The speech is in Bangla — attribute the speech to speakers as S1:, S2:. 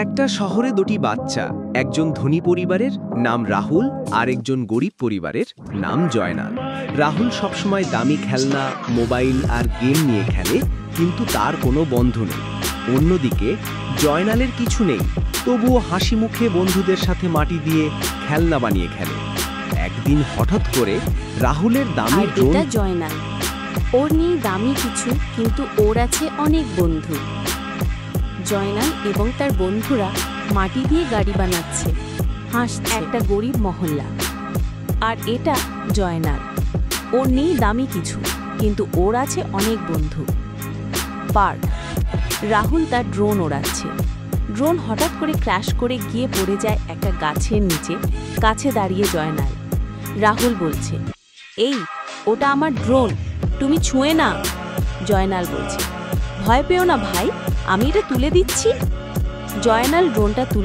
S1: একটা শহরে দুটি বাচ্চা, একজন ধনী পরিবারের নাম রাহুল আর একজন গরিব পরিবারের নাম জয়নাল। রাহুল সবসময় দামি খেলনা, মোবাইল আর গেম নিয়ে খেলে, কিন্তু তার কোনো বন্ধু নেই। অন্যদিকে জয়নালের কিছু নেই, তবুও হাসি মুখে বন্ধুদের সাথে মাটি দিয়ে খেলনা বানিয়ে খেলে। একদিন হঠাৎ করে রাহুলের দামি ড্রোন।
S2: এটা জয়নাল, ওর নেই দামি কিছু, কিন্তু ওর আছে অনেক বন্ধু। জয়নাল এবং তার বন্ধুরা মাটি দিয়ে গাড়ি বানাচ্ছে, হাসছে। একটা গরিব মহল্লা। আর এটা জয়নাল, ওর নেই দামি কিছু, কিন্তু ওর আছে অনেক বন্ধু। পার্ক। রাহুল তার ড্রোন ওড়াচ্ছে। ড্রোন হঠাৎ করে ক্র্যাশ করে গিয়ে পড়ে যায় একটা গাছের নিচে। কাছে দাঁড়িয়ে জয়নাল। রাহুল বলছে, এই ওটা আমার ড্রোন, তুমি ছুঁয়ে না। জয়নাল বলছে, ভয় পেও না ভাই, আমি এটা তুলে দিচ্ছি। জয়নাল ড্রোনটা তুলে